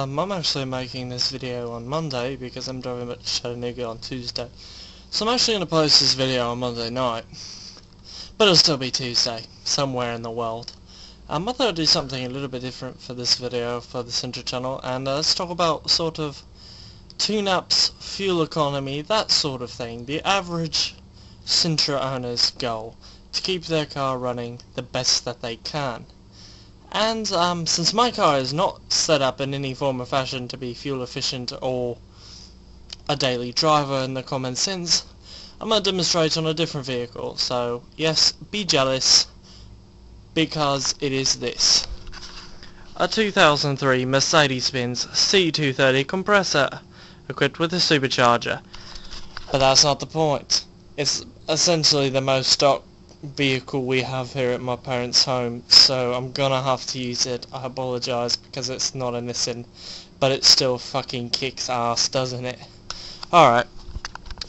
I'm actually making this video on Monday because I'm driving back to Chattanooga on Tuesday. So I'm actually going to post this video on Monday night. But it'll still be Tuesday, somewhere in the world. I thought I'd do something a little bit different for this video, for the Sintra channel, and let's talk about sort of tune-ups, fuel economy, that sort of thing. The average Sintra owner's goal, to keep their car running the best that they can. And since my car is not set up in any form or fashion to be fuel efficient or a daily driver in the common sense, I'm going to demonstrate on a different vehicle. So yes, be jealous, because it is this. A 2003 Mercedes-Benz C230 compressor, equipped with a supercharger. But that's not the point. It's essentially the most stock vehicle we have here at my parents' home, so I'm gonna have to use it. I apologise because it's not a Nissan, but it still fucking kicks ass, doesn't it? Alright,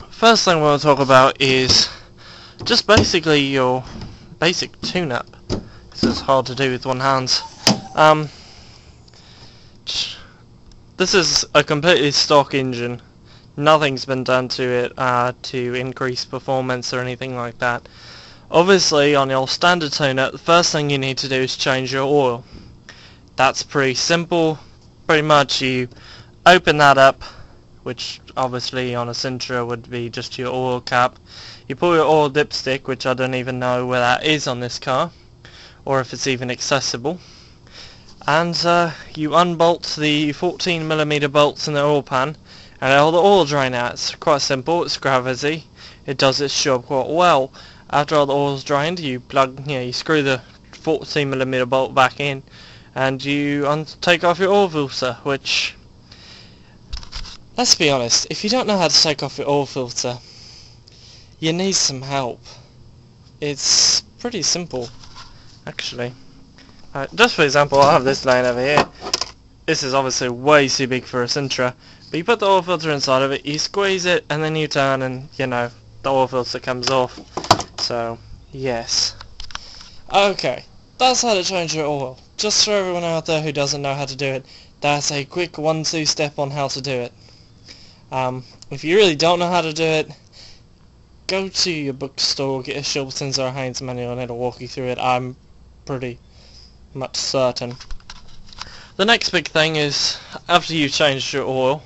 first thing we'll talk about is just basically your basic tune-up. This is hard to do with one hand. This is a completely stock engine. Nothing's been done to it to increase performance or anything like that. Obviously, on your standard tune-up, the first thing you need to do is change your oil. That's pretty simple. Pretty much you open that up, which obviously on a Sintra would be just your oil cap. You pull your oil dipstick, which I don't even know where that is on this car, or if it's even accessible. And you unbolt the 14mm bolts in the oil pan, and all the oil drain out. It's quite simple, it's gravity. It does its job quite well. After all the oil's drained, you screw the 14mm bolt back in, and you take off your oil filter, which, let's be honest, if you don't know how to take off your oil filter, you need some help. It's pretty simple, actually. Just for example, I have this line over here. This is obviously way too big for a Sintra, but you put the oil filter inside of it, you squeeze it, and then you turn, and the oil filter comes off. So, yes. Okay, that's how to change your oil. Just for everyone out there who doesn't know how to do it, that's a quick 1-2 step on how to do it. If you really don't know how to do it, go to your bookstore, get a Shilton's or a Haynes manual, and it'll walk you through it. I'm pretty much certain. The next big thing is, after you've changed your oil,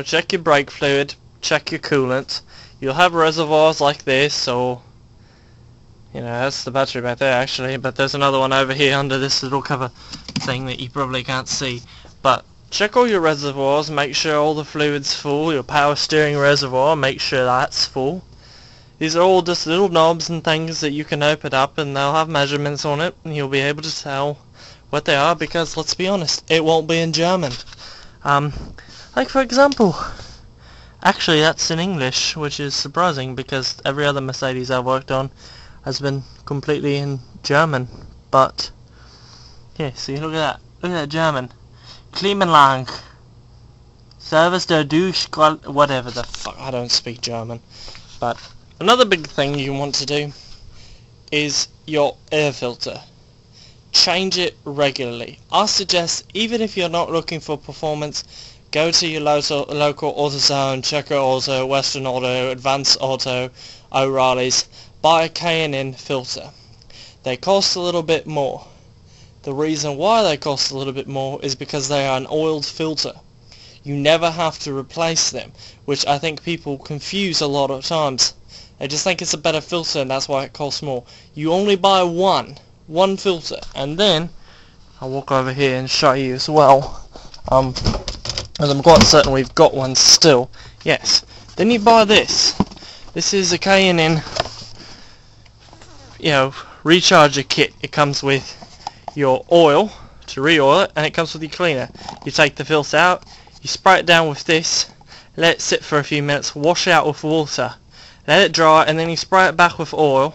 check your brake fluid, check your coolant. You'll have reservoirs like this, or that's the battery back there actually, but there's another one over here under this little cover thing that you probably can't see. But check all your reservoirs, make sure all the fluid's full. Your power steering reservoir, make sure that's full. These are all just little knobs and things that you can open up, and they'll have measurements on it, and you'll be able to tell what they are, because let's be honest, it won't be in German. Like for example, actually that's in English, which is surprising because every other Mercedes I've worked on has been completely in German. But yeah, see, look at that German. Klimaanlage, Service der Durchqual, whatever the fuck, I don't speak German. But another big thing you want to do is your air filter. Change it regularly. I suggest, even if you're not looking for performance, go to your local AutoZone, Checker Auto, Western Auto, Advanced Auto, O'Reilly's. Buy a K&N filter. They cost a little bit more. The reason why they cost a little bit more is because they are an oiled filter. You never have to replace them, which I think people confuse a lot of times. They just think it's a better filter and that's why it costs more. You only buy one filter, and then I'll walk over here and show you as well. As I'm quite certain we've got one still. Yes. Then you buy this. This is a K&N, recharger kit. It comes with your oil to re-oil it, and it comes with your cleaner. You take the filter out, you spray it down with this, let it sit for a few minutes, wash it out with water, let it dry, and then you spray it back with oil,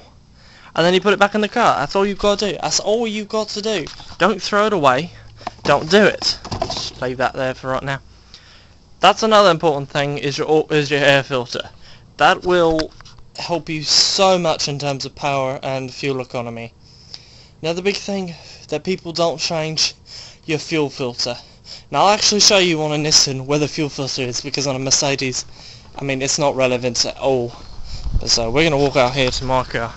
and then you put it back in the car. That's all you've got to do. That's all you've got to do. Don't throw it away. Don't do it. Just leave that there for right now. That's another important thing, is your air filter. That will help you so much in terms of power and fuel economy. Another big thing that people don't change, your fuel filter. Now I'll actually show you on a Nissan where the fuel filter is, because on a Mercedes, I mean, it's not relevant at all. So we're going to walk out here to my car.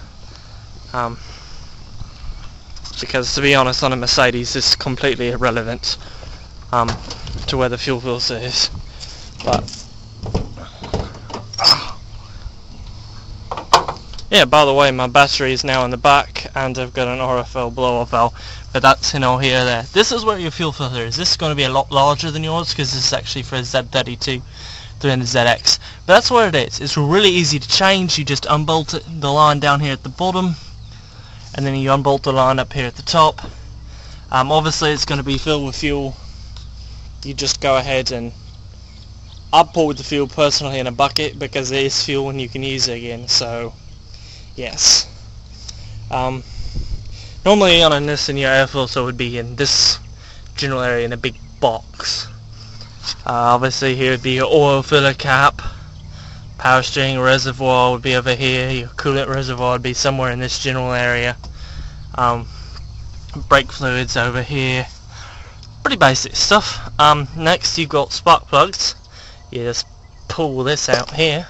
Because to be honest, on a Mercedes it's completely irrelevant to where the fuel filter is. But yeah, by the way, my battery is now in the back and I've got an RFL blow-off valve, but that's in all here there. This is where your fuel filter is. This is going to be a lot larger than yours because this is actually for a Z32 300ZX, but that's where it is. It's really easy to change. You just unbolt the line down here at the bottom, and then you unbolt the line up here at the top. Obviously it's going to be filled with fuel. You just go ahead and I pour the fuel personally in a bucket because it is fuel and you can use it again, so yes. Normally on a Nissan your air filter would be in this general area in a big box. Obviously here would be your oil filler cap, power steering reservoir would be over here, your coolant reservoir would be somewhere in this general area, brake fluids over here, pretty basic stuff. Next you've got spark plugs. You just pull this out here,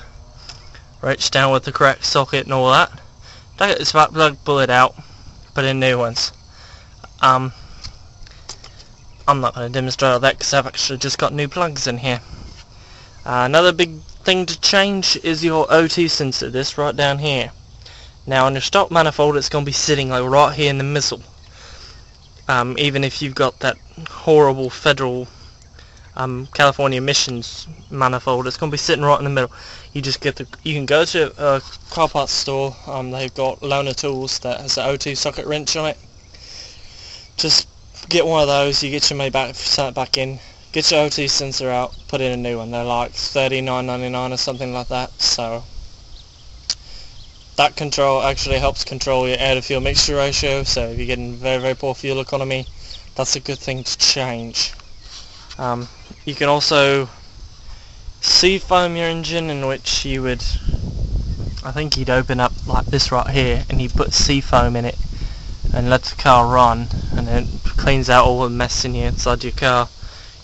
reach down with the correct socket and all that, take the spark plug, pull it out, put in new ones. I'm not going to demonstrate all that because I've actually just got new plugs in here. Another big thing to change is your O2 sensor, this right down here. Now on your stock manifold it's going to be sitting like right here in the middle. Even if you've got that horrible federal California emissions manifold, it's going to be sitting right in the middle. You just get you can go to a car parts store, they've got loaner tools that has an O2 socket wrench on it. Just get one of those, you get your money back, set it back in, get your O2 sensor out, put in a new one. They're like $39.99 or something like that. So that control actually helps control your air to fuel mixture ratio, so if you're getting very poor fuel economy, that's a good thing to change. You can also seafoam your engine, in which you would, I think you'd open up like this right here and you put seafoam in it and let the car run, and then it cleans out all the mess in here inside your car,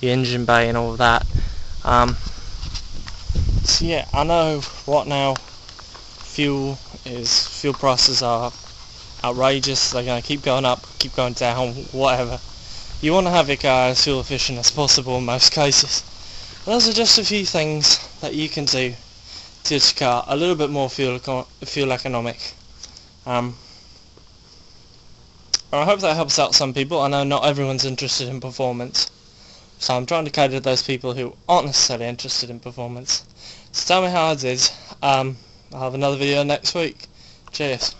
your engine bay and all of that. So yeah, I know right now fuel prices are outrageous. They're going to keep going up, keep going down, whatever. You want to have your car as fuel efficient as possible in most cases. And those are just a few things that you can do to get your car a little bit more fuel economic. I hope that helps out some people. I know not everyone's interested in performance, so I'm trying to cater to those people who aren't necessarily interested in performance. So tell me how it is. I'll have another video next week. Cheers.